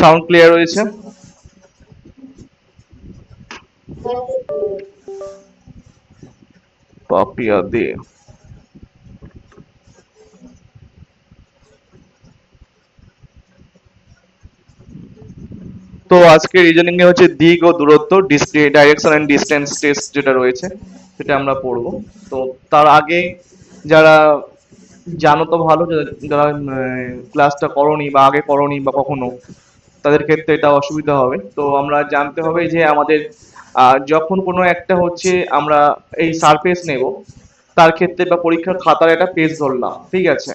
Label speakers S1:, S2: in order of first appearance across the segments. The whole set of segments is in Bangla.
S1: সাউন্ড ক্লিয়ার রয়েছে? পাপিয়া দে। তো আজকে রিজনিং এ হচ্ছে দিক ও দূরত্ব, ডাইরেকশন এন্ড ডিসটেন্স টেস্ট যেটা রয়েছে সেটা আমরা পড়ব। তো তার আগে যারা জানো তো ভালো, যারা ক্লাসটা করনি বা আগে করনি বা কখনো, তাদের ক্ষেত্রে এটা অসুবিধা হবে। তো আমরা জানতে হবে যে আমাদের যখন কোনো একটা হচ্ছে আমরা এই সারফেস নেব, তার ক্ষেত্রে বা পরীক্ষার খাতার একটা পেজ ধরলাম, ঠিক আছে?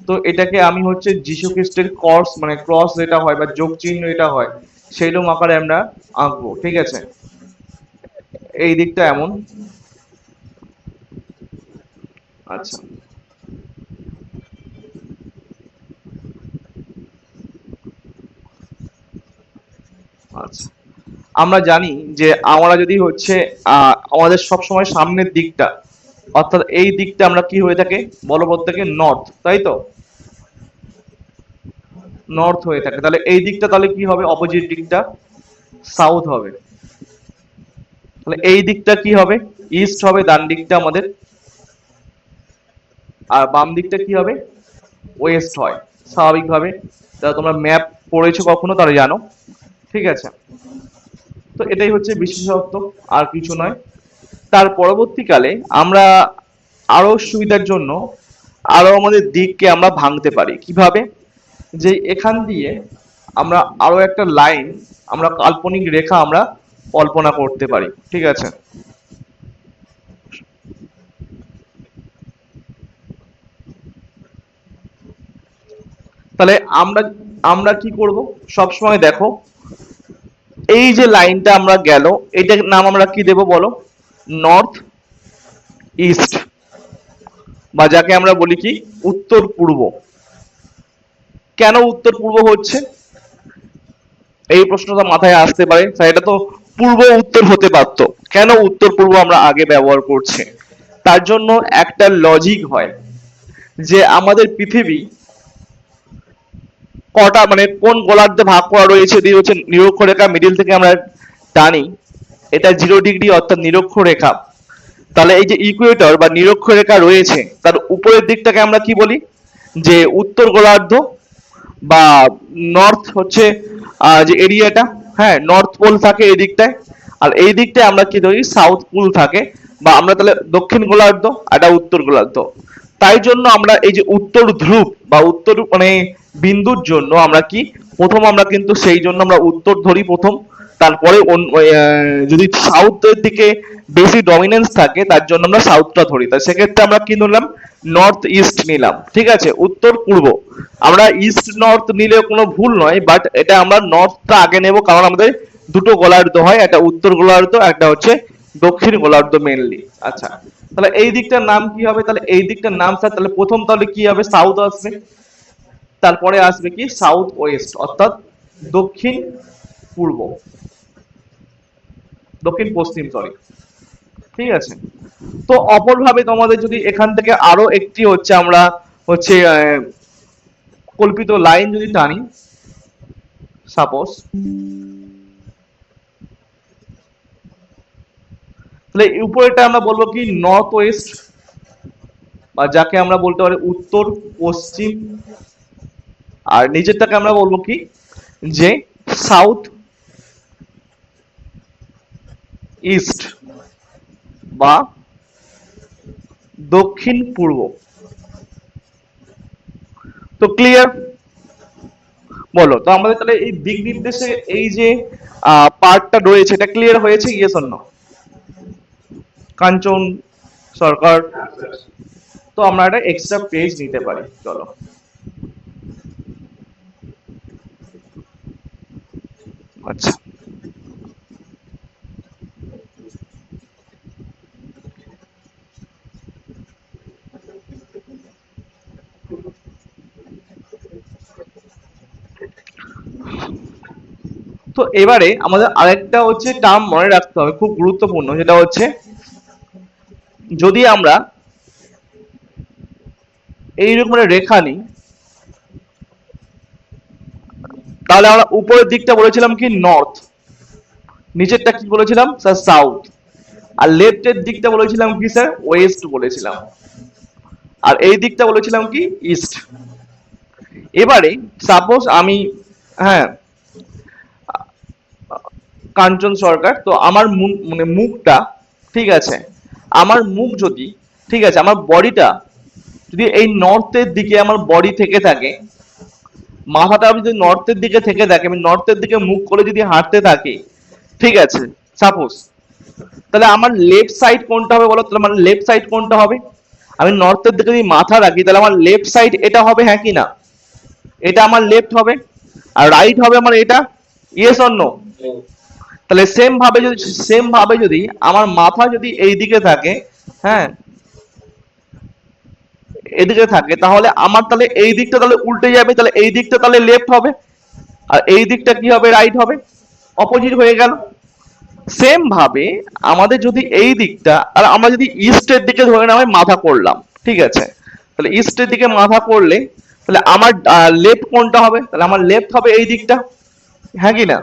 S1: তো এটাকে আমি হচ্ছে যীশু খ্রিস্টের ক্রস মানে ক্রস যেটা হয় বা যোগ চিহ্ন এটা হয়, সেইরকম আকারে আমরা আঁকবো, ঠিক আছে? এই দিকটা এমন। আচ্ছা, আচ্ছা। আমরা জানি যে আমরা যদি হচ্ছে আমাদের সব সময় সামনের দিকটা, অর্থাৎ এই দিকটা আমরা কি হয়ে থাকে বলো প্রত্যেকে, নর্থ, তাই তো? নর্থ হয়ে থাকে, তাহলে এই দিকটা তাহলে কি হবে, অপোজিট দিকটা সাউথ হবে। তাহলে এই দিকটা কি হবে, ইস্ট হবে ডান দিকটা আমাদের, আর বাম দিকটা কি হবে, ওয়েস্ট হয় স্বাভাবিকভাবে। তাহলে তোমরা ম্যাপ পড়েছো কখনো তাহলে জানো, ঠিক আছে? তো এটাই হচ্ছে বিশেষত্ব, আর কিছু নয়। তার পরবর্তীকালে আমরা আরো সুবিধার জন্য আরো আমাদের দিককে আমরা ভাঙতে পারি কিভাবে, যে এখান দিয়ে আমরা আরো একটা লাইন, আমরা কাল্পনিক রেখা আমরা কল্পনা করতে পারি, ঠিক আছে? তাহলে আমরা আমরা কি করব, সব সময় দেখো এই যে লাইনটা আমরা গেল, এটার নাম আমরা কি দেব বলো, নর্থ ইস্ট, বা যাকে আমরা বলি কি উত্তর পূর্ব। কেন উত্তর পূর্ব হচ্ছে, এই প্রশ্নটা মাথায় আসতে পারে, স্যার এটা তো পূর্ব উত্তর হতে পারতো, কেন উত্তর পূর্ব আমরা আগে ব্যবহার করছি? তার জন্য একটা লজিক হয়, যে আমাদের পৃথিবী কটা মানে কোন গোলার্ধে ভাগ করা রয়েছে, দিয়ে হচ্ছে নিরক্ষরেখা মিডিল থেকে আমরা টানি, এটা 0 ডিগ্রি অর্থাৎ নিরক্ষরেখা। তাহলে এই যে ইকুয়েটর বা নিরক্ষরেখা রয়েছে, তার উপরের দিকটাকে আমরা কি বলি, যে উত্তর গোলার্ধ, বা নর্থ হচ্ছে যে এরিয়াটা, হ্যাঁ নর্থ পোল থাকে এই দিকটায়, আর এই দিকটায় আমরা কি ধরি, সাউথ পোল থাকে, বা আমরা তাহলে দক্ষিণ গোলার্ধ আর এটা উত্তর গোলার্ধ। তাই জন্য আমরা এই যে উত্তর ধ্রুব বা উত্তর মানে বিন্দুর জন্য আমরা কি, প্রথম আমরা কিন্তু সেই জন্য আমরা উত্তর ধরি প্রথম, তারপরে যদি সাউথের দিকে বেশি ডমিনেন্স থাকে তার জন্য আমরা সাউথটা ধরি, তাই সেক্ষেত্রে আমরা কি নিলাম, নর্থ ইস্ট নিলাম, ঠিক আছে? উত্তর পূর্ব। আমরা ইস্ট নর্থ নিলে কোনো ভুল নয়, বাট এটা আমরা নর্থটা আগে নেব, কারণ আমাদের দুটো গোলার্ধ হয়, একটা উত্তর গোলার্ধ, একটা হচ্ছে দক্ষিণ গোলার্ধ মেনলি। আচ্ছা, তাহলে এই দিকটার নাম কি হবে, তাহলে এই দিকটার নাম স্যার, তাহলে প্রথম তাহলে কি হবে, সাউথ আসবে, তারপরে আসবে কি সাউথ ওয়েস্ট, অর্থাৎ দক্ষিণ পূর্ব, দক্ষিণ পশ্চিম, সরি, ঠিক আছে? তো অপরভাবে তোমাদের যদি এখান থেকে আরো একটি হচ্ছে আমরা হচ্ছে কল্পিত লাইন যদি টানি, সাপোজ, তাহলে উপরেটা আমরা বলবো কি নর্থ ওয়েস্ট, বা যাকে আমরা বলতে পারি উত্তর পশ্চিম, আর নিচেরটাকে আমরা বলবো কি, যে সাউথ ইস্ট বা দক্ষিণ পূর্ব। তো ক্লিয়ার? বলো তো আমাদের তাহলে এই দিক নির্দেশে এই যে পার্টটা রয়েছে, এটা ক্লিয়ার হয়েছে, ইয়েস অর নো? কাঞ্চন সরকার, তো আমরা একটা এক্সট্রা পেজ নিতে পারি, চলো। আচ্ছা, তো এবারে আমাদের আরেকটা হচ্ছে টার্ম মনে রাখতে হবে, খুব গুরুত্বপূর্ণ, যেটা হচ্ছে যদি আমরা এইরকম রেখা নিই, তাহলে আমরা উপরের দিকটা বলেছিলাম কি নর্থ, নিচেরটা কি বলেছিলাম স্যার সাউথ, আর লেফটের দিকটা বলেছিলাম কি স্যার ওয়েস্ট বলেছিলাম, আর এই দিকটা বলেছিলাম কি ইস্ট। এবারে সাপোজ আমি, হ্যাঁ কাঞ্চন সরকার, তো আমার মানে মুখটা, ঠিক আছে, আমার মুখ যদি, ঠিক আছে, আমার বডিটা যদি এই নর্থের দিকে আমার বডি থেকে থাকে, মাথাটা যদি নর্থের দিকে থেকে থাকে, আমি নর্থের দিকে মুখ করে যদি হাঁটতে থাকি, ঠিক আছে সাপোজ, তাহলে আমার লেফট সাইড কোনটা হবে বলো? তাহলে আমার লেফট সাইড কোনটা হবে? আমি নর্থের দিকে যদি মাথা রাখি তাহলে আমার লেফট সাইড এটা হবে, হ্যাঁ কি না? এটা আমার লেফট হবে, আর রাইট হবে আমার এটা, ইয়েস অর নো? তাহলে সেম ভাবে যদি আমার মাথা যদি এই দিকে থাকে, হ্যাঁ এদিকে থাকে, তাহলে আমার তাহলে এই দিকটা তাহলে উল্টে যাবে, তাহলে এই দিকটা তাহলে লেফট হবে, আর এই দিকটা কি হবে? রাইট হবে, অপোজিট হয়ে গেল। সেম ভাবে আমাদের যদি এই দিকটা, আর আমরা যদি ইস্টের দিকে ধরে নাও মাথা করলাম, ঠিক আছে, তাহলে ইস্টের দিকে মাথা করলে তাহলে আমার লেফট কোনটা হবে? তাহলে আমার লেফট হবে এই দিকটা, হ্যাঁ কি না?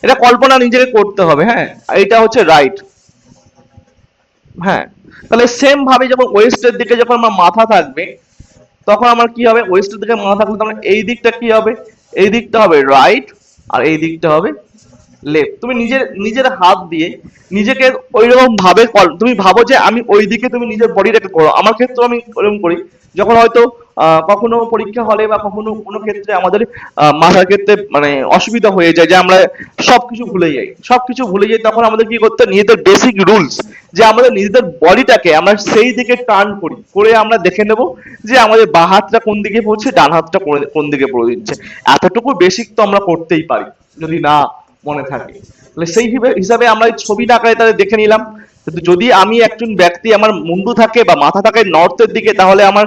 S1: এটা কল্পনা নিজেকে করতে হবে, হ্যাঁ, এটা হচ্ছে রাইট। হ্যাঁ, তাহলে সেম ভাবে যখন ওয়েস্টের দিকে যখন আমার মাথা থাকবে, তখন আমার কি হবে? ওয়েস্টের দিকে মাথা থাকলে তখন এই দিকটা কি হবে? এই দিকটা হবে রাইট, আর এই দিকটা হবে লেফট। তুমি নিজের নিজের হাত দিয়ে নিজেকে ওইরকম ভাবে তুমি ভাবো যে আমি ওই দিকে, তুমি নিজের বডিটাকে করো। আমার ক্ষেত্রে আমি ওরকম করি, যখন হয়তো কখনো পরীক্ষা হলে বা কখনো কোনো ক্ষেত্রে আমাদের মাথার ক্ষেত্রে মানে অসুবিধা হয়ে যায়, যে আমরা সবকিছু ভুলে যাই, তখন আমাদের কি করতে হয়? নিজেদের বেসিক রুলস, যে আমাদের নিজেদের বডিটাকে আমরা সেই দিকে টার্ন করি, করে আমরা দেখে নেব যে আমাদের বাঁ হাতটা কোন দিকে পড়ছে, ডান হাতটা কোন দিকে পড়ে দিচ্ছে। এতটুকু বেসিক তো আমরা করতেই পারি, যদি না মনে থাকে। তাহলে সেই হিসাবে আমরা ছবি আকারে তাহলে দেখে নিলাম। কিন্তু যদি আমি একজন ব্যক্তি, আমার মুন্ডু থাকে বা মাথা থাকে নর্থের দিকে, তাহলে আমার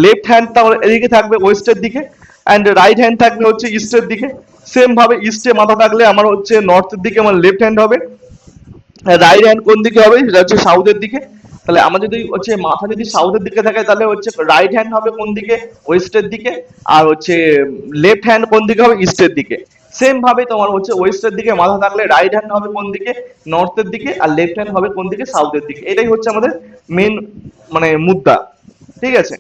S1: লেফট হ্যান্ড তাহলে এদিকে থাকবে ওয়েস্টের দিকে, অ্যান্ড রাইট হ্যান্ড থাকবে হচ্ছে ইস্টের দিকে। সেম ভাবে ইস্টে মাথা থাকলে আমার হচ্ছে নর্থের দিকে আমার লেফট হ্যান্ড হবে, রাইট হ্যান্ড কোন দিকে হবে? সেটা হচ্ছে সাউথের দিকে। তাহলে আমার যদি হচ্ছে মাথা যদি সাউথের দিকে থাকে, তাহলে হচ্ছে রাইট হ্যান্ড হবে কোন দিকে? ওয়েস্টের দিকে। আর হচ্ছে লেফট হ্যান্ড কোন দিকে হবে? ইস্টের দিকে। সেম ভাবে তোমার হচ্ছে ওয়েস্টের দিকে মাথা থাকলে রাইট হ্যান্ড হবে কোন দিকে? নর্থের দিকে। আর লেফট হ্যান্ড হবে কোন দিকে? সাউথের দিকে। এটাই হচ্ছে আমাদের মেন মানে মুদ্রা, ঠিক আছে?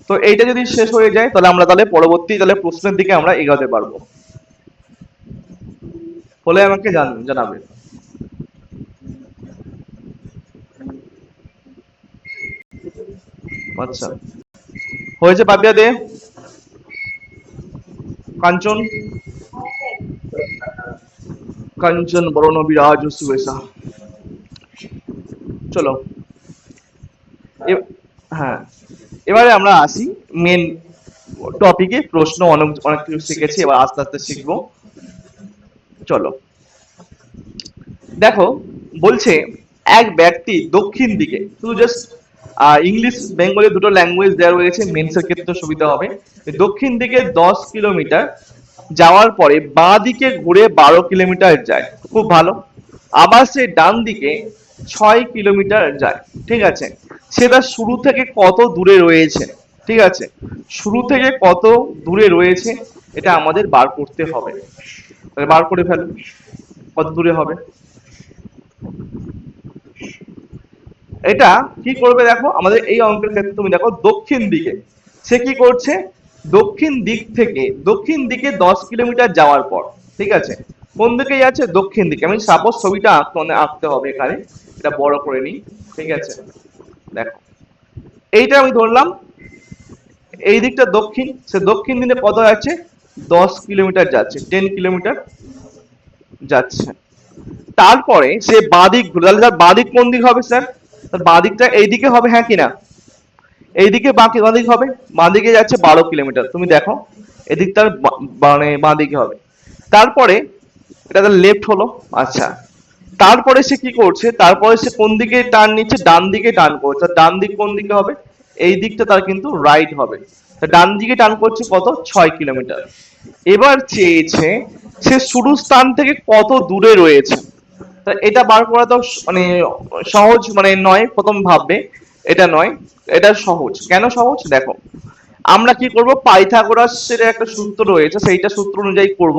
S1: তো এইটা যদি শেষ হয়ে যায়, তাহলে আমরা তাহলে পরবর্তী তাহলে প্রশ্নের দিকে আমরা এগোতে পারবো। হলে আমাকে জানাবে। আচ্ছা, হয়েছে পাপিয়া দে, কাঞ্চন, কাঞ্চন বরণ বিরাজ সুবেশা। চলো হ্যাঁ, এবারে আমরা আসি মেন টপিকে। প্রশ্ন অনেক অনেক কিছু শিখেছি, এবার আস্তে আস্তে শিখবো। চলো দেখো, বলছে এক ব্যক্তি দক্ষিণ দিকে, শুধু জাস্ট ইংলিশ বেঙ্গলি দুটো ল্যাঙ্গুয়েজ দেওয়া রয়েছে, মেন্সের ক্ষেত্রে সুবিধা হবে। দক্ষিণ দিকে 10 কিলোমিটার যাওয়ার পরে বাঁ দিকে ঘুরে 12 কিলোমিটার যায়, খুব ভালো। আবার সে ডান দিকে 6 কিলোমিটার যায়, ঠিক আছে। সেটা শুরু থেকে কত দূরে রয়েছে, ঠিক আছে, শুরু থেকে কত দূরে রয়েছে এটা আমাদের বার করতে হবে। তাহলে বার করে ফেলো, কত দূরে হবে। এটা কি করবে দেখো, আমাদের এই অঙ্কের ক্ষেত্রে তুমি দেখো দক্ষিণ দিকে সে কি করছে, দক্ষিণ দিকে 10 কিলোমিটার যাওয়ার পর, ঠিক আছে, কোন দিকে যাচ্ছে? দক্ষিণ দিকে। আমি সাপোজ ছবিটা আঁকতে হবে এখানে, এটা বড় করে নিই, ঠিক আছে। দেখো এইটা আমি ধরলাম, এই দিকটা দক্ষিণ, সে দক্ষিণ দিকে কত যাচ্ছে? 10 কিলোমিটার যাচ্ছে, 10 কিলোমিটার যাচ্ছে। তারপরে সে বাঁদিক ঘুরে, তাহলে তার বাঁদিক কোন দিক হবে স্যার? তার বাঁদিকটা এইদিকে হবে, হ্যাঁ কিনা? এইদিকে বাঁদিক হবে, বাঁদিকে যাচ্ছে 12 কিলোমিটার। তুমি দেখো এদিকটার মানে বাঁদিকে হবে। তারপরে এটা তার লেফট হলো, আচ্ছা। তারপরে সে কি করছে? তারপরে সে কোন দিকে টার্ন নিচ্ছে? ডান দিকে টার্ন করছে। ডান দিক কোন দিকে হবে? এই দিকটা তার কিন্তু রাইট হবে। ডান দিকে টার্ন করছে কত? 6 কিলোমিটার। এবার চেয়েছে সে শুরু স্থান থেকে কত দূরে রয়েছে। তা এটা বার করা তো মানে সহজ মানে নয়, প্রথম ভাববে এটা নয়, এটা সহজ। কেন সহজ? দেখো, আমরা কি করব, পাইথাগোরাসের একটা সূত্র রয়েছে, সেইটা সূত্র অনুযায়ী করব।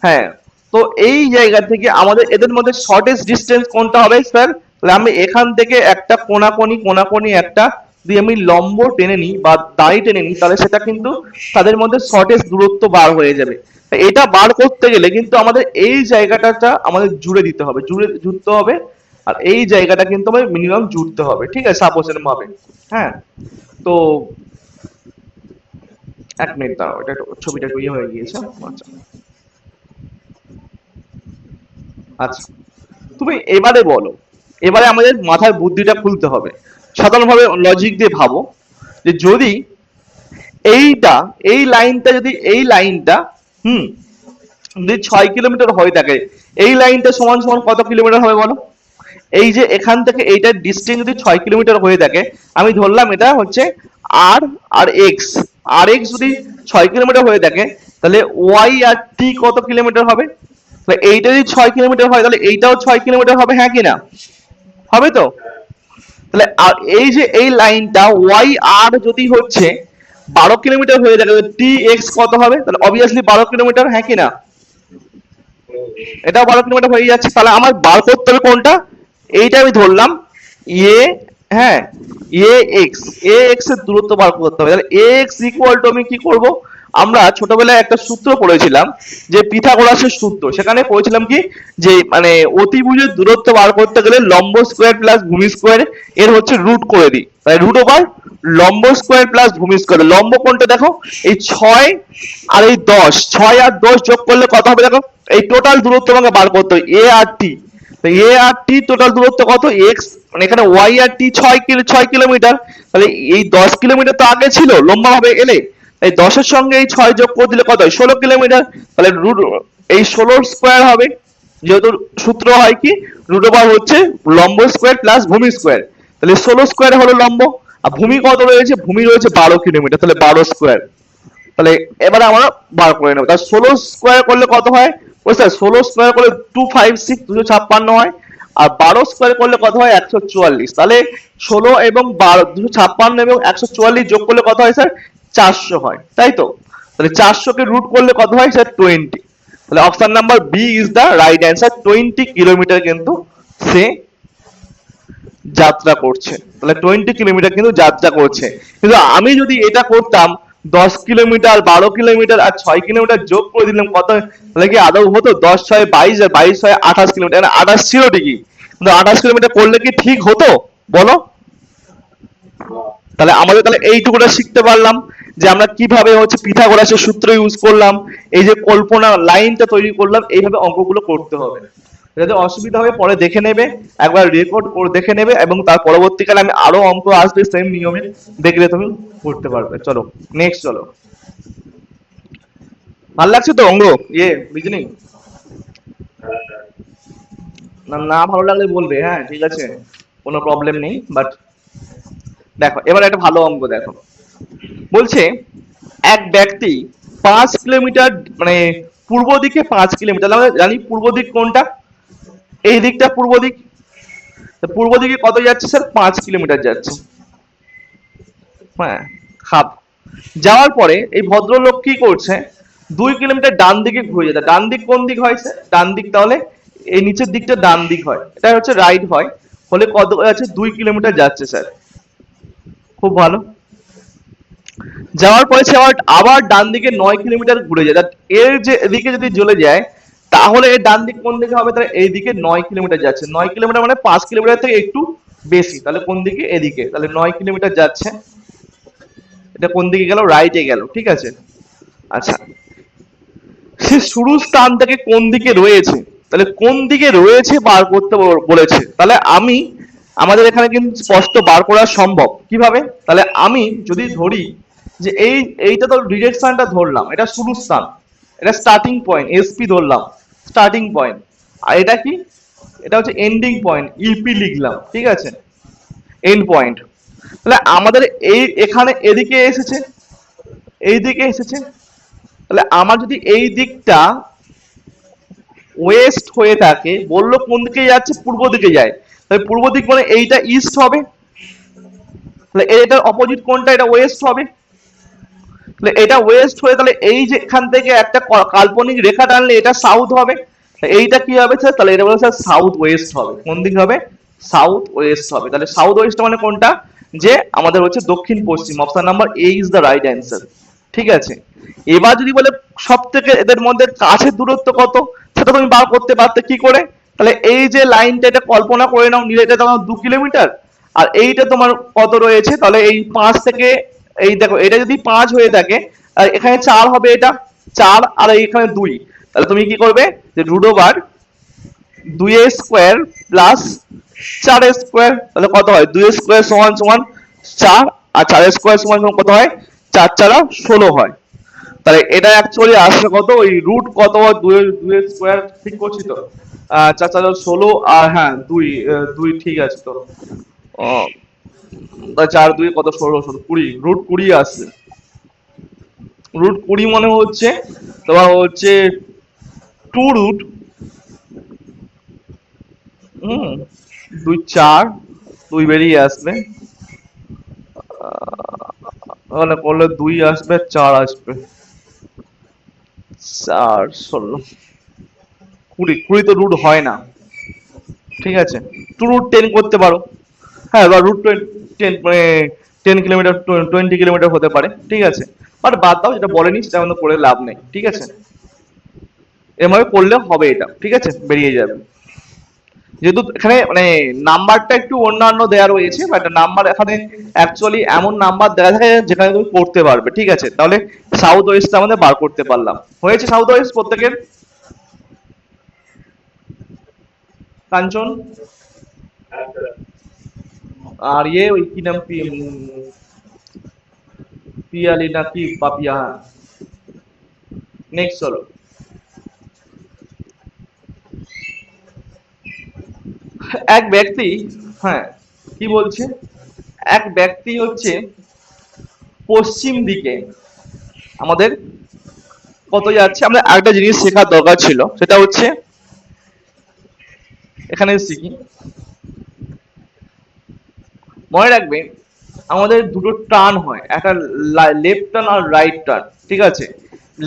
S1: হ্যাঁ, তো এই জায়গা থেকে আমাদের এদের মধ্যে শর্টেস্ট ডিস্টেন্স কোনটা হবে স্যার? তাহলে আমি এখান থেকে একটা কোনাকোনি একটা যদি আমি লম্ব টেনে নিই বা দাড়ি টেনে নিই, তাহলে সেটা কিন্তু তাদের মধ্যে শর্টেস্ট দূরত্ব বার হয়ে যাবে। এটা বার করতে গেলে কিন্তু আমাদের এই জায়গাটা আমাদের জুড়ে দিতে হবে, জুড়তে হবে। আর এই জায়গাটা কিন্তু আমাদের মিনিমাম জুড়তে হবে, ঠিক আছে, সাপোজের ভাবে। হ্যাঁ, তো এক মিনিট দাঁড়াও, এটা ছবিটা একটু ইয়ে হয়ে গিয়েছে। আচ্ছা আচ্ছা, তুমি এবারে বলো, এবারে আমাদের মাথার বুদ্ধিটা খুলতে হবে। সাধারণভাবে লজিক দিয়ে ভাবো যে যদি এইটা, এই লাইনটা যদি এই লাইনটা হুম যদি 6 কিলোমিটার হয়ে থাকে, এই লাইনটা সমান সমান কত কিলোমিটার হবে বলো? এই যে এখান থেকে এইটার ডিস্টেন্স যদি 6 কিলোমিটার হয়ে থাকে, আমি ধরলাম এটা হচ্ছে আর, আর এক্স, আর এক্স যদি 6 কিলোমিটার হয়ে থাকে, তাহলে ওয়াই আর টি কত কিলোমিটার হবে? এইটা যদি 6 কিলোমিটার হয়, তাহলে এইটাও 6 কিলোমিটার হবে, হ্যাঁ কি না? হবে তো? তাহলে আর এই যে এই লাইনটা ওয়াই আর যদি হচ্ছে 12 কিলোমিটার হয়ে থাকে, টি এক্স কত হবে? তাহলে অবভিয়াসলি 12 কিলোমিটার, হ্যাঁ কি না? এটাও 12 কিলোমিটার হয়ে যাচ্ছে। তাহলে আমার বার করতে হবে কোনটা? এইটা আমি ধরলাম এ, হ্যাঁ, এ এক্স, এ এক্স এর দূরত্ব বার করতে হবে। তাহলে এ এক্স ইকুয়াল টু আমি কি করব? আমরা ছোটবেলায় একটা সূত্র পড়েছিলাম, যে পিথাগোরাসের সূত্র। সেখানে পড়েছিলাম কি, যে মানে অতিভুজের দূরত্ব বার করতে গেলে লম্ব স্কোয়ার প্লাস ভূমি স্কোয়ার এর হচ্ছে রুট করে দিই। তাই রুট ওভার লম্ব স্কোয়ার প্লাস ভূমি স্কোয়ার। লম্ব কোনটা দেখো, এই 6 আর এই 10, 6 আর 10 যোগ করলে কত হবে দেখো? এই টোটাল দূরত্ব আমাকে বার করতে হবে, এ আর টি। এ আর টি টোটাল দূরত্ব কত? এক্স, মানে এখানে ওয়াই আর টি 6 কিলোমিটার। তাহলে এই 10 কিলোমিটার তো আগে ছিল লম্বা ভাবে এলে, এই 10-এর সঙ্গে এই 6 যোগ করে দিলে কত হয়? 16 কিলোমিটার। তাহলে রুট এই 16 স্কোয়ার হবে, যেহেতু সূত্র হয় কি, রুট ওভার হচ্ছে লম্ব স্কোয়ার প্লাস ভূমি স্কোয়ার। তাহলে 16 স্কোয়ার হলো লম্ব, আর ভূমি কত রয়েছে? ভূমি রয়েছে 12 কিলোমিটার, তাহলে 12 স্কোয়ার। তাহলে এবারে আমরা বার করে নেবো। তাহলে 16 স্কোয়ার করলে কত হয়? ও স্যার 16 স্কোয়ার করলে 256, 256 হয়। আর 12 স্কোয়ার করলে কত হয়? 144। তাহলে 16 এবং 12, 256 এবং 144 যোগ করলে কত হয় স্যার? 400 হয়, তাই তো? তাহলে 400 কে রুট করলে কত হয় স্যার? 20। তাহলে option number B is the right answer. 20 kilometre কিন্তু সে যাত্রা করছে। তাহলে 20 কিলোমিটার কিন্তু যাত্রা করছে। কিন্তু আমি যদি এটা করতাম 10 কিলোমিটার, 12 কিলোমিটার আর 6 কিলোমিটার যোগ করে দিলাম, কত তাহলে কি আদৌ হতো? 10 6 22 আর 22 6 28 কিলোমিটার, 28 ছিল ঠিকই, কিন্তু 28 কিলোমিটার করলে কি ঠিক হতো বলো? তাহলে আমাদের তাহলে এইটুকুটা শিখতে পারলাম যে আমরা কিভাবে হচ্ছে পিথাগোরাসের সূত্র ইউজ করলাম, এই যে কল্পনা লাইনটা তৈরি করলাম, এইভাবে অঙ্কগুলো করতে হবে। যদি অসুবিধা হয় পরে দেখে নেবে, একবার রেকর্ড করে দেখে নেবে, এবং তার পরবর্তীকালে আমি আরো অঙ্ক আসবে সেম নিয়মে, দেখলে তুমি করতে পারবে। চলো নেক্সট, চলো। ভালো লাগছে তো অঙ্ক, ইয়ে রিজনিং? না না ভালো লাগলে বলবে, হ্যাঁ ঠিক আছে, কোনো প্রবলেম নেই। বাট দেখো এবার একটা ভালো অঙ্ক দেখো। বলছে এক ব্যক্তি 5 কিলোমিটার, মানে পূর্ব দিকে 5 কিলোমিটার, আমরা জানি পূর্ব দিক কোনটা? এই দিকটা পূর্ব দিক। পূর্ব দিকে কত যাচ্ছে স্যার? 5 কিলোমিটার যাচ্ছে। হ্যাঁ, খাপ যাওয়ার পরে এই ভদ্রলোক কি করছে? 2 কিলোমিটার ডান দিকে ঘুরে যেতে। ডান দিক কোন দিক হয় স্যার? ডান দিক, তাহলে এই নিচের দিকটা ডান দিক হয়, এটা হচ্ছে রাইট হয়। ফলে কত আছে? 2 কিলোমিটার যাচ্ছে স্যার। খুব ভালো। যাওয়ার পরে সে আবার আবার ডান দিকে 9 কিলোমিটার ঘুরে যায়। এর যে এদিকে যদি চলে যায়, তাহলে এর ডান দিক কোন দিকে হবে? তাহলে এইদিকে 9 কিলোমিটার যাচ্ছে। 9 কিলোমিটার মানে 5 কিলোমিটার থেকে একটু বেশি, তাহলে কোন দিকে? এদিকে। তাহলে 9 কিলোমিটার যাচ্ছে, এটা কোন দিকে গেল? রাইটে গেল, ঠিক আছে। আচ্ছা, সে শুরু স্থান থেকে কোন দিকে রয়েছে, তাহলে কোন দিকে রয়েছে বার করতে বলেছে। তাহলে আমি, আমাদের এখানে কিন্তু স্পষ্ট বার করা সম্ভব কিভাবে? তাহলে আমি যদি ধরি যে এইটা তো ডিরেকশনটা ধরলাম, এটা শুরু স্থান, এটা স্টার্টিং পয়েন্ট, এসপি ধরলাম স্টার্টিং পয়েন্ট। আর এটা কি? এটা হচ্ছে এন্ডিং পয়েন্ট, ইপি লিখলাম, ঠিক আছে, এন্ড পয়েন্ট। তাহলে আমাদের এই এখানে এদিকে এসেছে, এই দিকে এসেছে। তাহলে আমার যদি এই দিকটা ওয়েস্ট হয়ে থাকে, বললো কোন দিকে যাচ্ছে? পূর্ব দিকে যায়। তাহলে পূর্ব দিক মানে এইটা ইস্ট হবে। তাহলে এটার অপোজিট কোনটা? এটা ওয়েস্ট হবে। তাহলে এটা ওয়েস্ট হয়ে তাহলে এই যে এখান থেকে একটা কাল্পনিক রেখা টানলে এটা সাউথ হবে, এইটা কি হবে স্যার? তাহলে এটা বলে স্যার সাউথ ওয়েস্ট হবে। কোন দিকে হবে? সাউথ ওয়েস্ট হবে। তাহলে সাউথ ওয়েস্ট মানে কোনটা? যে আমাদের হচ্ছে দক্ষিণ পশ্চিম। Option number A is the right answer. ঠিক আছে, এবার যদি বলে সব থেকে এদের মধ্যে কাছের দূরত্ব কত, সেটা তুমি বার করতে পারতে কি করে? তাহলে এই যে লাইনটা, এটা কল্পনা করে নাও, নিলে এটা তোমার 2 কিলোমিটার, আর এইটা তোমার কত রয়েছে? তাহলে এই 5 থেকে, এই দেখো এটা যদি 5 হয়ে থাকে, আর এখানে 4 হবে, এটা 4 আর এখানে 2, তাহলে তুমি কি করবে? যে root over 2 square plus 4 square, তাহলে কত হয়? 2 স্কোয়ার সমান সমান 4, আর 4 স্কোয়ার সমান সমান কত হয়? 4 4 16 হয়। তাহলে এটা অ্যাকচুয়ালি আসছে কত? ওই রুট কত? 2 স্কোয়ার ঠিক করছি তো? 4 4 16, আর হ্যাঁ 2 2 ঠিক আছে তো। ও, 4 2 কত? 16 16 20, রুট 20 আসছে। রুট 20 মানে হচ্ছে তোমার হচ্ছে 2 রুট 2 4, 2 বেরিয়ে আসবে, ওখানে করলে 2 আসবে, 4 আসবে, 4 16 20, 20 তো রুট হয় না। ঠিক আছে, 2 রুট 10 করতে পারো। হ্যাঁ, বা রুট 10 মানে 10 কিলোমিটার 20 কিলোমিটার হতে পারে। ঠিক আছে, বাট বাদ দাও, যেটা বলেনি সেটা আমাদের করে লাভ নেই। ঠিক আছে, এভাবে করলে হবে এটা। ঠিক আছে, বেরিয়ে যাবে। যেহেতু এখানে মানে নাম্বারটা একটু অন্যান্য দেওয়া রয়েছে, বাট নাম্বার এখানে অ্যাকচুয়ালি এমন নাম্বার দেওয়া থাকে যেখানে তুমি করতে পারবে। ঠিক আছে, তাহলে সাউথ ওয়েস্ট আমাদের বার করতে পারলাম। হয়েছে সাউথ ওয়েস্ট প্রত্যেকের? কাঞ্চন আর ইয়ে ওই কি নাম, পিয়ালি নাকি পাপিয়া? নেক্সট চলো। এক ব্যক্তি, হ্যাঁ কি বলছে? এক ব্যক্তি হচ্ছে পশ্চিম দিকে, আমাদের কত যাচ্ছে? আমরা একটা জিনিস শেখার দরকার ছিল, সেটা হচ্ছে এখানে শিখি, মনে রাখবে আমাদের দুটো টার্ন হয়, একটা লেফট টার্ন আর রাইট টার্ন। ঠিক আছে,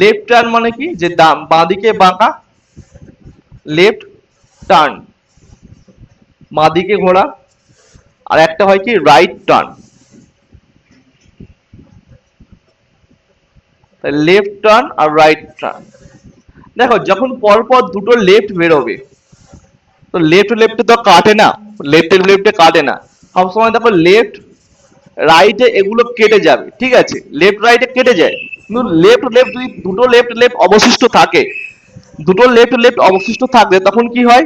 S1: লেফট টার্ন মানে কি? যে বাঁ দিকে বাঁকা, লেফট টার্ন, বাঁ দিকে ঘোরা। আর একটা হয় কি? Right turn. লেফট টার্ন আর রাইট টার্ন। দেখো যখন পরপর দুটো লেফট বেরোবে, তো লেফট লেফটে তো কাটে না, লেফটে লেফটে কাটে না, সবসময় দেখো লেফট রাইটে এগুলো কেটে যাবে। ঠিক আছে, লেফট রাইটে কেটে যায়, কিন্তু লেফট লেফট যদি দুটো লেফট লেফট অবশিষ্ট থাকে, দুটো লেফট লেফট অবশিষ্ট থাকবে, তখন কি হয়?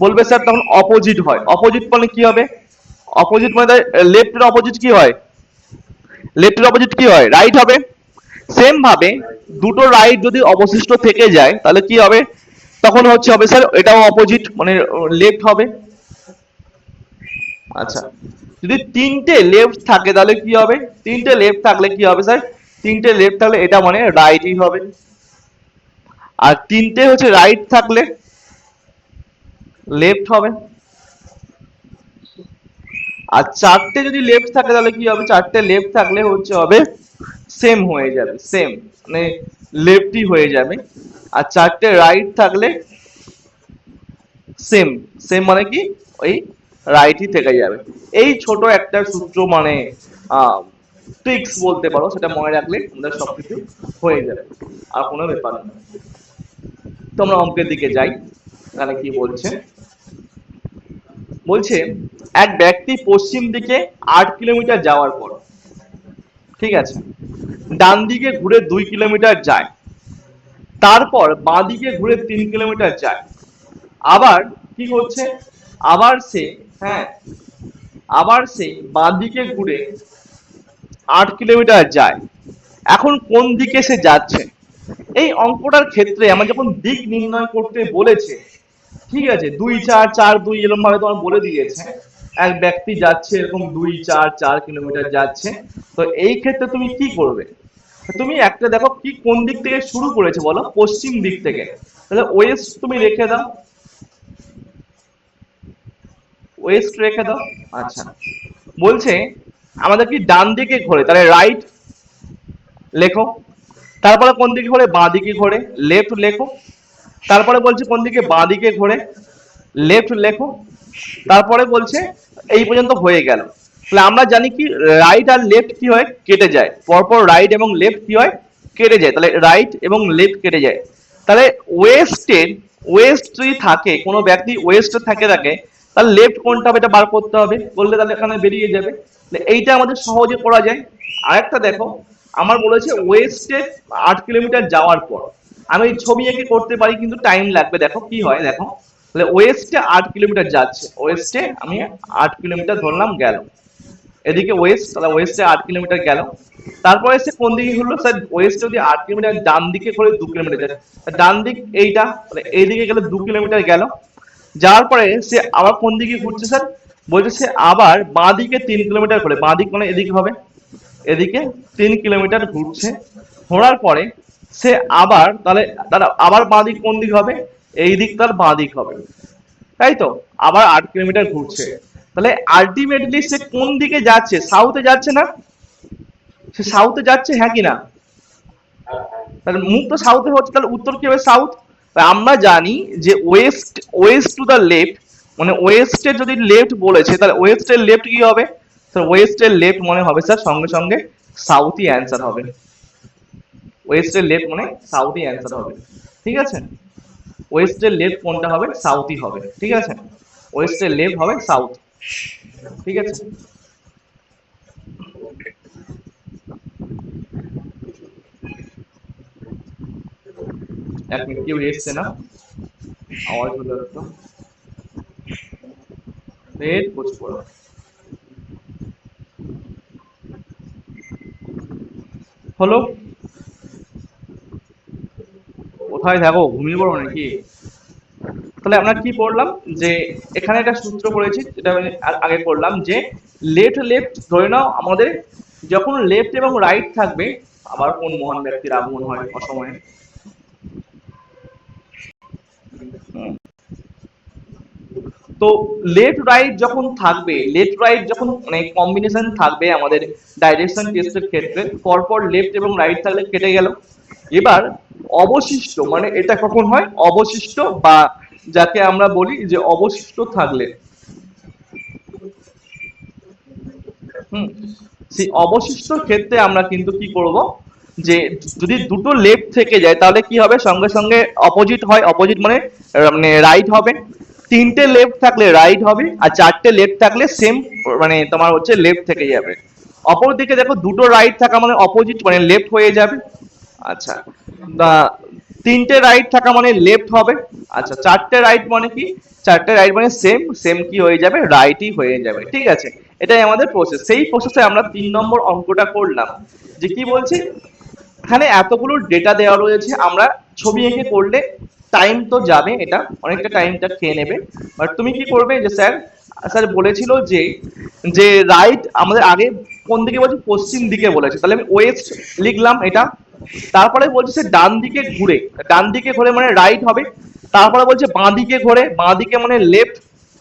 S1: বলবে স্যার তখন অপোজিট হয়। অপোজিট মানে কি হবে? অপোজিট মানে লেফটের অপোজিট কি হয়? লেফটের অপোজিট কি হয়? রাইট হবে। সেম ভাবে দুটো রাইট যদি অবশিষ্ট থেকে যায়, তাহলে কি হবে? তখন হচ্ছে হবে স্যার এটাও অপোজিট, মানে লেফট হবে। আচ্ছা, যদি তিনটে লেফট থাকে তাহলে কি হবে? তিনটে লেফট থাকলে কি হবে স্যার? তিনটে লেফট থাকলে এটা মানে রাইটই হবে। আর তিনটে হচ্ছে রাইট থাকলে লেফট হবে। আর চারটে যদি লেফট থাকে তাহলে কি হবে? চারটে লেফট থাকলে হচ্ছে হবে সেম হয়ে যাবে, সেম মানে লেফটই হয়ে যাবে। আর চারটে রাইট থাকলে সেম, সেম মানে কি? ওই রাইটই থেকে যাবে। এই ছোট একটা সূত্র মানে ট্রিক্স বলতে পারো, সেটা মনে রাখলে আমাদের সবকিছু হয়ে যাবে, আর কোনো ব্যাপার না। তোমরা অঙ্কের দিকে যাই, এখানে কি বলছে? বলছে এক ব্যক্তি পশ্চিম দিকে 8 কিলোমিটার যাওয়ার পর, ঠিক আছে, ডান দিকে ঘুরে 2 কিলোমিটার যায়, তারপর বাঁ দিকে ঘুরে 3 কিলোমিটার যায়, আবার কি হচ্ছে? আবার সে, হ্যাঁ, আবার সে বাঁ দিকে ঘুরে 8 কিলোমিটার যায়। এখন কোন দিকে সে যাচ্ছে? এই অঙ্কটার ক্ষেত্রে আমার যখন দিক নির্ণয় করতে বলেছে, ঠিক আছে, 2 4 4 2 এরকম ভাবে তোমার বলে দিয়েছে, এক ব্যক্তি যাচ্ছে এরকম 2 4 4 কিলোমিটার যাচ্ছে, তো এই ক্ষেত্রে তুমি কি করবে? তুমি একটা দেখো কি কোন দিক থেকে শুরু করেছে বলো? পশ্চিম দিক থেকে, তাহলে ওয়েস্ট তুমি রেখে দাও, ওয়েস্ট রেখে দাও। আচ্ছা, বলছে আমাদের কি ডান দিকে ঘোরে, তাহলে রাইট, লেখো। তারপরে কোন দিকে ঘোরে, বাঁ দিকে ঘোরে, লেফট লেখো। তারপরে বলছে কোন দিকে, বাঁ দিকে ঘোরে, লেফট লেখো। তারপরে বলছে এই পর্যন্ত হয়ে গেল। তাহলে আমরা জানি কি রাইট আর লেফট কি হয়, কেটে যায়, পরপর রাইট এবং লেফট কি হয়, কেটে যায়। তাহলে রাইট এবং লেফট কেটে যায়। তাহলে ওয়েস্ট যদি থাকে, কোনো ব্যক্তি ওয়েস্টে থাকে তাহলে লেফট কোনটা হবে এটা বার করতে হবে, বললে তাহলে এখানে বেরিয়ে যাবে। এইটা আমাদের সহজে করা যায়। আরেকটা দেখো, আমার বলেছে ওয়েস্টে 8 কিলোমিটার যাওয়ার পর আমি ছবি এঁকে করতে পারি, কিন্তু টাইম লাগবে। দেখো কি হয়, দেখো তাহলে ওয়েস্টে 8 কিলোমিটার যাচ্ছে, ওয়েস্টে আমি 8 কিলোমিটার ধরলাম গেল, এদিকে ওয়েস্ট, তাহলে ওয়েস্টে 8 কিলোমিটার গেল। তারপরে সে কোন দিকে ঘুরলো স্যার, ওয়েস্ট যদি 8 কিলোমিটার ডান দিকে করে 2 কিলোমিটার যায়, ডান দিক এইটা, তাহলে এইদিকে গেলে 2 কিলোমিটার গেল। যাওয়ার পরে সে আবার কোন দিকে ঘুরছে স্যার, বলছে সে আবার বাঁ দিকে 3 কিলোমিটার করে, বাঁ দিক মানে এদিকে হবে, এদিকে 3 কিলোমিটার ঘুরছে। ঘোরার পরে সে আবার তাহলে তার আবার বাঁ দিক কোন দিক হবে, এই দিক তার বাঁ দিক হবে, তাই তো, আবার 8 কিলোমিটার ঘুরছে। তাহলে আলটিমেটলি সে কোন দিকে যাচ্ছে, সাউথে যাচ্ছে না, সে সাউথে যাচ্ছে, হ্যাঁ কি না, তাহলে মুখ তো সাউথে হচ্ছে, তাহলে উত্তর কি হবে, সাউথ। আমরা জানি যে ওয়েস্ট টু দা লেফট, মানে ওয়েস্টের যদি লেফট বলেছে তাহলে ওয়েস্টের লেফট কি হবে, স্যার ওয়েস্টের লেফট মনে হবে স্যার সঙ্গে সঙ্গে সাউথই অ্যান্সার হবে, ওয়েস্টের লেফট মানে সাউথই অ্যান্সার হবে, ঠিক আছে। ওয়েস্টের লেফট কোনটা হবে, সাউথই হবে, ঠিক আছে, ওয়েস্টের লেফট হবে সাউথ, ঠিক আছে। এক মিনিট, কেউ এসছে না, আওয়াজ হলো একটু, রেড পোস্ট করো। হলো, কোথায় থাকো, ঘুমিয়ে পড়ো নাকি? তাহলে আমরা কি পড়লাম, যে এখানে একটা সূত্র পড়েছি, যেটা আমি আগে করলাম, যে লেফট ধরে নাও আমাদের যখন লেফট এবং রাইট থাকবে, আবার কোন মহান ব্যক্তির আগমন হয় অসময়ে, তো লেফট রাইট যখন থাকবে, লেফট রাইট যখন মানে কম্বিনেশন থাকবে আমাদের ডাইরেকশন টেস্টের ক্ষেত্রে, পরপর লেফট এবং রাইট থাকলে কেটে গেল। এবার অবশিষ্ট মানে এটা কখন হয়, অবশিষ্ট বা যাকে আমরা বলি যে অবশিষ্ট থাকলে, সেই অবশিষ্ট ক্ষেত্রে আমরা কিন্তু কি করব, যে যদি দুটো লেফট থেকে যায় তাহলে কি হবে, সঙ্গে সঙ্গে অপোজিট হয়, অপোজিট মানে মানে রাইট হবে। তিনটে লেফট থাকলে রাইট হবে, আর চারটে লেফট থাকলে সেম মানে তোমার হচ্ছে লেফট থেকে যাবে। অপর দিকে দেখো দুটো রাইট থাকা মানে অপোজিট মানে লেফট হয়ে যাবে। আচ্ছা, তিনটে রাইট থাকা মানে লেফট হবে। আচ্ছা, চারটে রাইট মানে কি, চারটে রাইট মানে সেম সেম কি হয়ে যাবে, রাইটই হয়ে যাবে, ঠিক আছে। এটাই আমাদের প্রসেস। সেই প্রসেসে আমরা 3 নম্বর অঙ্কটা করলাম, যে কি বলছি, এখানে এতগুলো ডেটা দেওয়া রয়েছে, আমরা ছবি এঁকে করলে টাইম তো যাবে, এটা অনেকটা টাইমটা খেয়ে নেবে। বাট তুমি কি করবে, যে স্যার স্যার বলেছিল যে যে রাইট আমাদের আগে কোন দিকে বলছে, পশ্চিম দিকে বলেছে, তাহলে আমি ওয়েস্ট লিখলাম এটা। তারপরে বলছে সে ডান দিকে ঘুরে, ডান দিকে ঘুরে মানে রাইট হবে। তারপরে বলছে বাঁ দিকে ঘুরে, বাঁ দিকে মানে লেফট।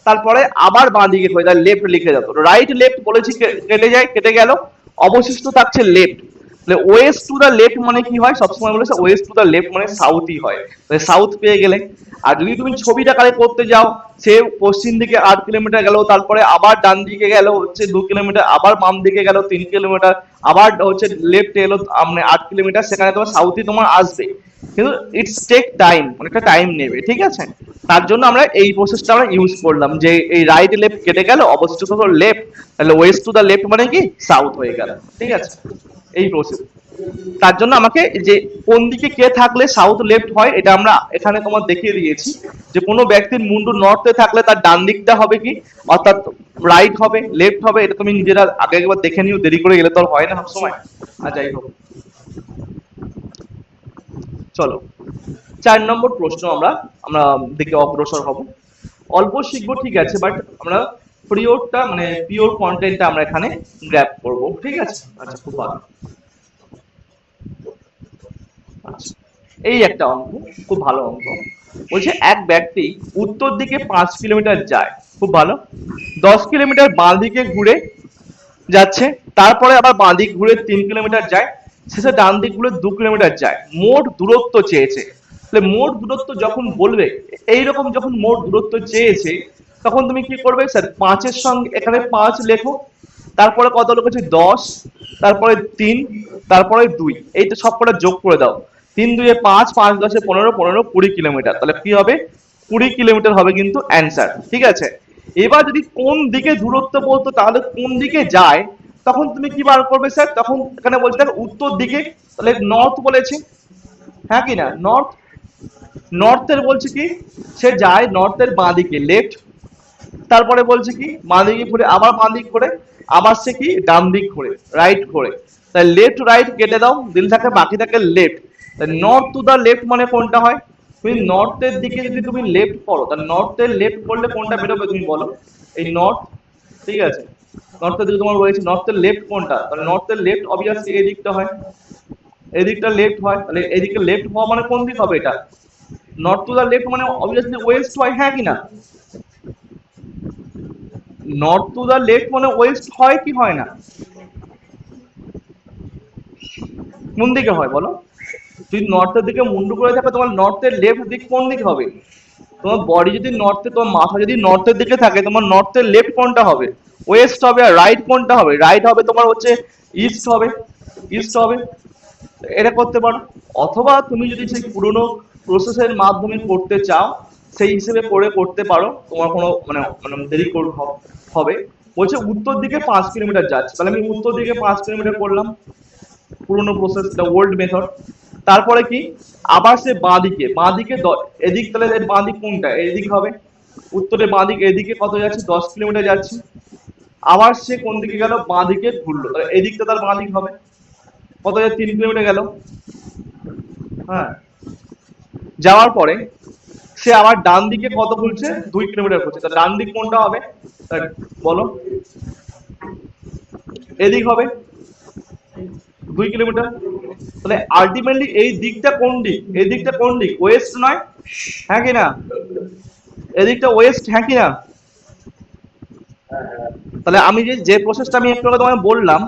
S1: তারপরে আবার বাঁ দিকে ঘুরে, তাহলে লেফট লিখে যাবো, রাইট লেফট বলেছি কেটে যায়, কেটে গেল, অবশিষ্ট থাকছে লেফট। তাহলে ওয়েস্ট টু দা লেফট মানে কি হয়, সবসময় বলেছে ওয়েস্ট টু দা লেফট মানে সাউথই হয়, তাহলে সাউথ পেয়ে গেলে। আর যদি তুমি ছবিটা কালেক্ট করতে যাও, সে পশ্চিম দিকে 8 কিলোমিটার গেল, তারপরে আবার ডান দিকে গেল হচ্ছে 2 কিলোমিটার, আবার বাম দিকে গেল 3 কিলোমিটার, আবার হচ্ছে লেফট এলো মানে 8 কিলোমিটার, সেখানে তোমার সাউথই তোমার আসবে, কিন্তু ইটস টেক টাইম, অনেকটা টাইম নেবে, ঠিক আছে। তার জন্য আমরা এই প্রসেসটা আমরা ইউজ করলাম, যে এই রাইট লেফট কেটে গেল, অবশিষ্ট তো লেফট, তাহলে ওয়েস্ট টু দা লেফট মানে কি সাউথ হয়ে গেল, ঠিক আছে, এই প্রসেস। তার জন্য আমাকে যে কোন দিকে কে থাকলে সাউথ লেফট হয় এটা আমরা এখানে তোমার দেখিয়ে দিয়েছি, যে কোনো ব্যক্তির মুন্ডু নর্থে থাকলে তার ডান দিকটা হবে কি, অর্থাৎ রাইট হবে, লেফট হবে, এটা তুমি নিজেরা আগে একবার দেখে নিও, দেরি করে গেলে তো আর হয় না সব সময়। আর যাই হোক, চলো 4 নম্বর প্রশ্ন আমরা আমরা দিকে অগ্রসর হব। অল্প শিখবো ঠিক আছে, বাট আমরা পিওরটা মানে পিওর কন্টেন্টটা আমরা এখানে গ্র্যাব করব, ঠিক আছে। আচ্ছা, খুব ভালো। আচ্ছা, এই একটা অঙ্ক, খুব ভালো অঙ্ক। বলছে এক ব্যক্তি উত্তর দিকে 5 কিলোমিটার যায়, খুব ভালো, 10 কিলোমিটার বাঁ দিকে ঘুরে যাচ্ছে, তারপরে আবার বাঁ দিক ঘুরে 3 কিলোমিটার যায়, শেষে ডান দিক গুলো 2 কিলোমিটার যায়, মোট দূরত্ব চেয়েছে। তাহলে মোট দূরত্ব যখন বলবে, এইরকম যখন মোট দূরত্ব চেয়েছে, তখন তুমি কি করবে স্যার, 5-এর সঙ্গে এখানে 5 লেখো, তারপরে কত লিখেছি 10, তারপরে 3, তারপরে 2, এইটা সব কটা যোগ করে দাও। 3 2 5, 5 10 15, 15 20 কিলোমিটার। তাহলে কি হবে, 20 কিলোমিটার হবে কিন্তু অ্যান্সার। ঠিক আছে, এবার যদি কোন দিকে দূরত্ব বলতো, তাহলে কোন দিকে যায়, তখন তুমি কি বার করবে স্যার, তখন এখানে বলছে দেখো উত্তর দিকে, তাহলে নর্থ বলেছে, হ্যাঁ কি না, নর্থ। নর্থের বলছে কি, সে যায় নর্থের বাঁ দিকে, লেফট। তারপরে বলছে কি বাঁ দিকে ঘুরে আবার বাঁ দিক ঘুরে, আবার সে কি ডান দিক ঘুরে, রাইট ঘুরে। তাই লেফট রাইট কেটে দাও, দিল থাকে বাকি থাকে লেফট। তাই নর্থ টু দা লেফট মানে কোনটা হয়, তুমি নর্থের দিকে যদি তুমি লেফট করো, তাহলে নর্থের লেফট করলে কোনটা বেরোবে তুমি বলো, এই নর্থ। ঠিক আছে, নর্থের দিকে তোমার রয়েছে, নর্থের লেফট কোনটা, তাহলে নর্থের লেফট অবভিয়াসলি এই দিকটা হয়, এই দিকটা লেফট হয়। তাহলে এদিকে লেফট হওয়া মানে কোন দিক হবে, এটা নর্থ টু দা লেফট মানে অবভিয়াসলি ওয়েস্ট হয়, হ্যাঁ কি না। নর্থ টু দা লেফট মানে ওয়েস্ট হয় কি হয় না, কোন দিকে হয় বলো, যদি নর্থের দিকে মুন্ডু করে থাকে, তোমার নর্থের লেফট দিক কোন দিকে হবে, তোমার বডি যদি নর্থে, তোমার মাথা যদি নর্থের দিকে থাকে, তোমার নর্থের লেফট কোনটা হবে, ওয়েস্ট হবে। আর রাইট কোনটা হবে, রাইট হবে তোমার হচ্ছে ইস্ট হবে, ইস্ট হবে। এটা করতে পারো। অথবা তুমি যদি সেই পুরোনো প্রসেসের মাধ্যমে করতে চাও, সেই হিসেবে করে করতে পারো, তোমার কোনো মানে মানে দেরি হবে। বলছে উত্তর দিকে 5 কিলোমিটার যাচ্ছে, তাহলে আমি উত্তর দিকে 5 কিলোমিটার করলাম, পুরোনো প্রসেস, এটা ওল্ড মেথড। তারপরে কি, আবার সে বাঁ দিকে, এদিক, তাহলে এর বাঁ দিক কোনটা, এদিক হবে, উত্তরে বাঁ দিক, এদিকে কত যাচ্ছে 10 কিলোমিটার যাচ্ছে। আবার সে কোন দিকে গেল, বাঁ দিকে ঘুরলো, তাহলে এদিকটা তার বাঁ দিক হবে, কত যাচ্ছে 3 কিলোমিটার গেল। হ্যাঁ, যাওয়ার পরে সে আবার ডান দিকে কত ঘুরছে, 2 কিলোমিটার ঘুরছে, তাহলে ডান দিক কোনটা হবে, বলো, এদিক হবে 2 কিলোমিটার। তাহলে আলটিমেটলি এই দিকটা কোন দিক, এই দিকটা কোন দিক, ওয়েস্ট নয়, হ্যাঁ কি না, এদিকটা ওয়েস্ট, হ্যাঁ কি না। তাহলে আমি যে প্রসেসটা আমি একটু আগে তোমায় বললাম,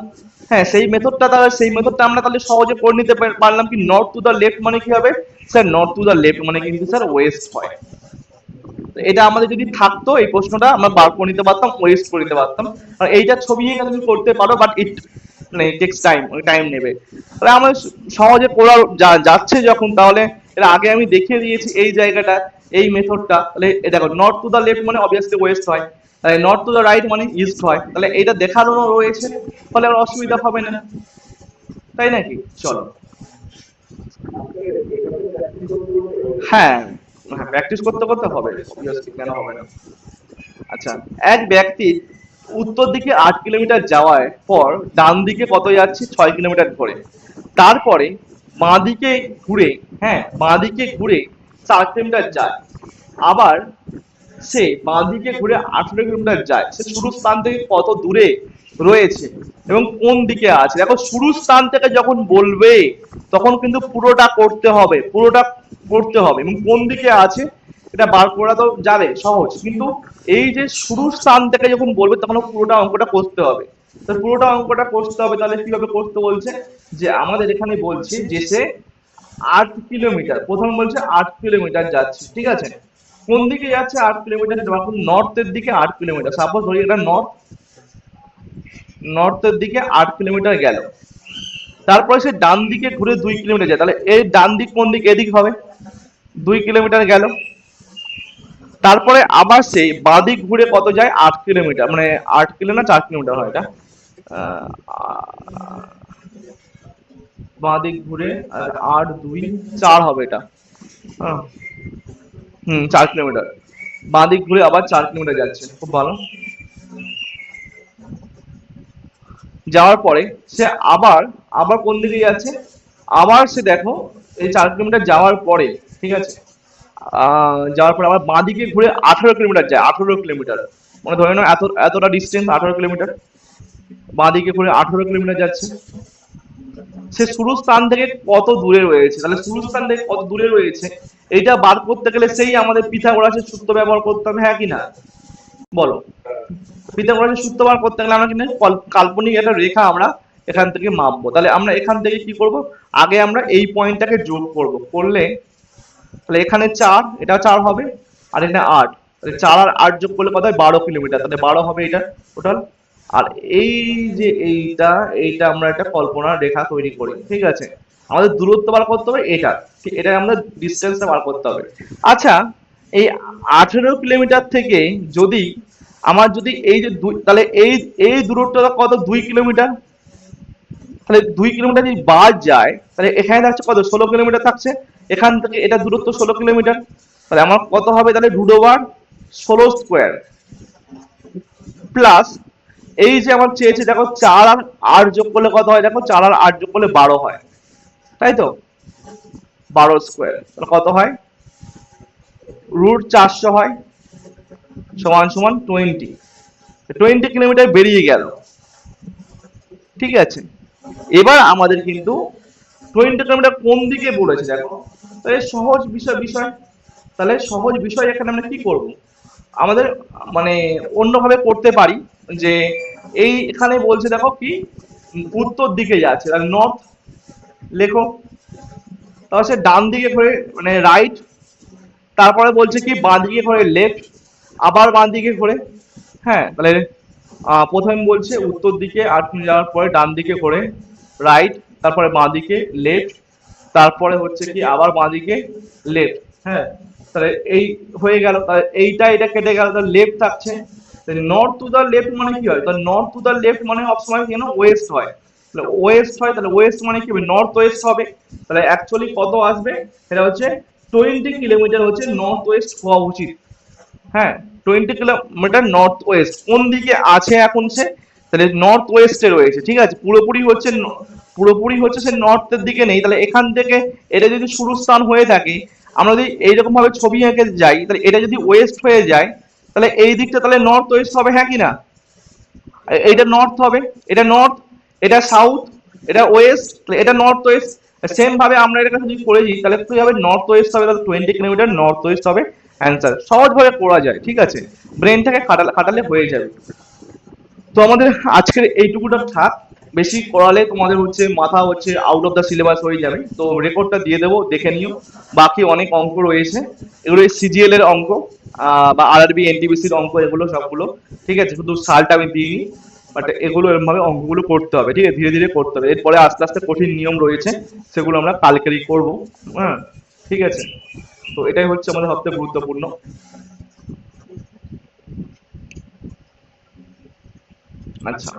S1: হ্যাঁ সেই মেথডটা, তাহলে সেই মেথডটা আমরা তাহলে সহজে করে নিতে পারলাম। কি নর্থ টু দা লেফট মানে কি হবে sir, north to the left মানে কিন্তু স্যার ওয়েস্ট হয়। এটা আমাদের যদি থাকতো, এই প্রশ্নটা আমরা বার করে নিতে পারতাম, ওয়েস্ট করে নিতে পারতাম। আর এইটা ছবি এঁকে তুমি করতে পারো, বাট ইট মানে টেক্স টাইম, টাইম নেবে। তাহলে আমার সহজে করা যাচ্ছে যখন, তাহলে এর আগে আমি দেখিয়ে দিয়েছি এই জায়গাটা, এই মেথডটা। তাহলে এটা দেখো, নর্থ টু দা লেফট মানে অবভিয়াসলি ওয়েস্ট হয়, তাহলে নর্থ টু দা রাইট মানে ইস্ট হয়। তাহলে এটা দেখানো রয়েছে, ফলে আমার অসুবিধা হবে না, তাই নাকি। চলো, হ্যাঁ হ্যাঁ, প্র্যাকটিস করতে করতে হবে, অবভিয়াসলি কেন হবে না। আচ্ছা, এক ব্যক্তি উত্তর দিকে 8 কিলোমিটার যাওয়ার পর ডান দিকে কত যাচ্ছে, 6 কিলোমিটার করে। তারপরে বাঁ দিকে ঘুরে, হ্যাঁ বাঁ দিকে ঘুরে 4 কিলোমিটার যায়। আবার সে বাঁ দিকে ঘুরে 18 কিলোমিটার যায়। সে শুরু স্থান থেকে কত দূরে রয়েছে এবং কোন দিকে আছে। দেখো, শুরু স্থান থেকে যখন বলবে, তখন কিন্তু পুরোটা করতে হবে, পুরোটা করতে হবে, এবং কোন দিকে আছে এটা বার করা তো যাবে সহজ, কিন্তু এই যে শুরু স্থান থেকে যখন বলবে, তখন পুরোটা অঙ্কটা করতে হবে। তো পুরোটা অঙ্কটা করতে হবে, তাহলে কিভাবে করতে বলছে, যে আমাদের এখানে বলছে যে সে 8 কিলোমিটার, প্রথম বলছে 8 কিলোমিটার যাচ্ছে, ঠিক আছে। কোন দিকে যাচ্ছে 8 কিলোমিটার, যখন নর্থের দিকে 8 কিলোমিটার, সাপোজ ধরি এটা নর্থ, নর্থের দিকে 8 কিলোমিটার গেল। তারপরে সে ডান দিকে ঘুরে 2 কিলোমিটার যায়, তাহলে এই ডান দিক কোন দিক, এদিক হবে, 2 কিলোমিটার গেল। তারপরে আবার সেই বাঁ দিক ঘুরে কত যায়, 8 কিলোমিটার, মানে 8 কিলো না 4 কিলোমিটার হয় এটা, বাঁ দিক ঘুরে 8 2 4 হবে এটা, হ্যাঁ। 4 কিলোমিটার, বাঁ দিক ঘুরে আবার 4 কিলোমিটার যাচ্ছে, খুব ভালো। যাওয়ার পরে সে আবার আবার কোন দিকে যাচ্ছে, আবার সে দেখো এই 4 কিলোমিটার যাওয়ার পরে, ঠিক আছে, যাওয়ার পরে আবার বাঁ দিকে ঘুরে 18 কিলোমিটার যায়, 18 কিলোমিটার, মানে ধরে নাও এতটা ডিস্টেন্স 18 কিলোমিটার, বাঁ দিকে ঘুরে 18 কিলোমিটার যাচ্ছে। সে শুরু স্থান থেকে কত দূরে রয়েছে, তাহলে শুরু স্থান থেকে কত দূরে রয়েছে এইটা বার করতে গেলে সেই আমাদের পিথাগোরাসের সূত্র ব্যবহার করতে হবে, হ্যাঁ কি না, বলো। পিথাগোরাসের সূত্র বার করতে গেলে আমরা কিন্তু কাল্পনিক একটা রেখা আমরা এখান থেকে মাপবো। তাহলে আমরা এখান থেকে কি করব, আগে আমরা এই পয়েন্টটাকে যোগ করব, করলে তাহলে এখানে 4, এটা 4 হবে, আর এখানে 8, তাহলে 4 আর 8 যোগ করলে কত হয়, 12 কিলোমিটার, তাহলে 12 হবে এটা টোটাল। আর এই যে এইটা আমরা একটা কল্পনা রেখা তৈরি করি, ঠিক আছে, আমাদের দূরত্ব বার করতে হবে এটা, ঠিক, এটা আমরা ডিসটেন্সটা বার করতে হবে। আচ্ছা, এই 18 কিলোমিটার থেকে যদি আমার যদি এই যে তাহলে এই এই দূরত্বটা কত, 2 কিলোমিটার, তাহলে 2 কিলোমিটার যদি বাদ যায় তাহলে এখানে থাকছে কত, 16 কিলোমিটার থাকছে, এখান থেকে এটা দূরত্ব 16 কিলোমিটার, তাহলে আমার কত হবে, তাহলে রুট ওভার 16 স্কোয়ার প্লাস এই যে আমার চেয়েছে দেখো 4 আর 8 যোগ করলে কত হয়, দেখো 4 আর 8 যোগ করলে 12 হয়, তাই তো, 12 স্কোয়ার, তাহলে কত হয়, রুট 400 হয়, সমান সমান 20 কিলোমিটার বেরিয়ে গেল, ঠিক আছে। এবার আমাদের কিন্তু 20 কিলোমিটার কোন দিকে বলেছে দেখো, তাহলে সহজ বিষয়, তাহলে সহজ বিষয় এখানে আমরা কি করব, আমাদের মানে অন্যভাবে করতে পারি, যে এই এখানে বলছে দেখো কি উত্তর দিকে যাচ্ছে, তাহলে নর্থ লেখো, তাহলে সে ডান দিকে ঘুরে মানে রাইট, তারপরে বলছে কি বাঁ দিকে ঘুরে লেফট, আবার বাঁ দিকে ঘুরে, হ্যাঁ, তাহলে প্রথমে বলছে উত্তর দিকে 8 মিনিট যাওয়ার পরে ডান দিকে ঘুরে রাইট, তারপরে বাঁ দিকে লেফট, তারপরে হচ্ছে কি আবার বাঁ দিকে লেফট, হ্যাঁ, তাহলে এই হয়ে গেল, তাহলে এটা কেটে গেল, তাহলে লেফট থাকছে, নর্থ টু দা লেফট মানে কি হয়, তাহলে নর্থ টু দা লেফট মানে সবসময় কেন ওয়েস্ট হয়, তাহলে ওয়েস্ট হয়, তাহলে ওয়েস্ট মানে কি হবে, নর্থ ওয়েস্ট হবে, তাহলে অ্যাকচুয়ালি কত আসবে, এটা হচ্ছে 20 কিলোমিটার হচ্ছে নর্থ ওয়েস্ট হওয়া উচিত, হ্যাঁ, 20 কিলোমিটার নর্থ ওয়েস্ট কোন দিকে আছে এখন সে, তাহলে নর্থ ওয়েস্টে রয়েছে, ঠিক আছে, পুরোপুরি হচ্ছে সে নর্থের দিকে নেই, তাহলে এখান থেকে এটা যদি শুরু স্থান হয়ে থাকে, আমরা যদি এইরকম ভাবে ছবি এঁকে যাই, তাহলে এটা যদি ওয়েস্ট হয়ে যায় তাহলে এই দিকটা তাহলে নর্থ ওয়েস্ট হবে, হ্যাঁ কি না, এইটা নর্থ হবে, এটা নর্থ, এটা সাউথ, এটা ওয়েস্ট, এটা নর্থ ওয়েস্ট, সেম ভাবে আমরা এটাকে যদি করে দিই তাহলে কি হবে, নর্থ ওয়েস্ট হবে, তাহলে 20 কিলোমিটার নর্থ ওয়েস্ট হবে অ্যান্সার, সহজ ভাবে করা যায়, ঠিক আছে, ব্রেনটাকে খাটালে হয়ে যাবে। তো আমাদের আজকের এইটুকুটা থাক, বেশি করালে তোমাদের হচ্ছে মাথা হচ্ছে আউট অফ দ্য সিলেবাস হয়ে যাবে, তো রেকর্ডটা দিয়ে দেবো, দেখে নিও, বাকি অনেক অঙ্ক রয়েছে, এগুলো সিজিএল এর অঙ্ক বা আরআরবি এনটিপিসির অঙ্ক, এগুলো সবগুলো, ঠিক আছে, শুধু সালটা আমি দিইনি, বাট এগুলো এরকমভাবে অঙ্কগুলো করতে হবে, ঠিক আছে, ধীরে ধীরে করতে হবে, এরপরে আস্তে আস্তে কঠিন নিয়ম রয়েছে, সেগুলো আমরা কালকেরই করবো, হ্যাঁ, ঠিক আছে, তো এটাই হচ্ছে আমাদের সবথেকে গুরুত্বপূর্ণ। আচ্ছা,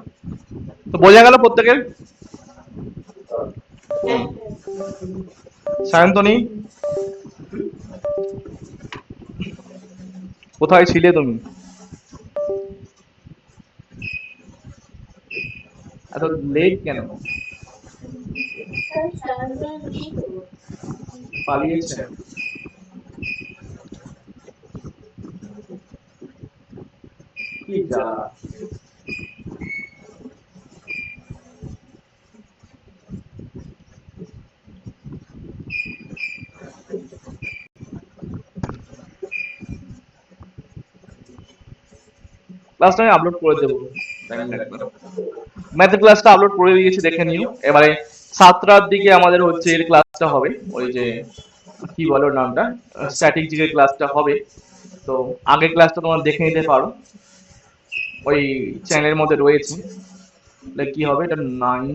S1: তো বোঝা গেল প্রত্যেকের। সায়ন্তনী, কোথায় ছিলে তুমি, এত লেট কেন, পালিয়েছে, কি যা, ক্লাসটা আমি আপলোড করে দেবো, ম্যাথের ক্লাসটা আপলোড করে দিয়েছি, দেখে নিও। এবারে 7টার দিকে আমাদের হচ্ছে এর ক্লাসটা হবে, ওই যে কি বলো নামটা, স্ট্যাটিক জিকে ক্লাসটা হবে, তো আগের ক্লাসটা তোমরা দেখে নিতে পারো, ওই চ্যানেলের মধ্যে রয়েছে, কি হবে এটা 9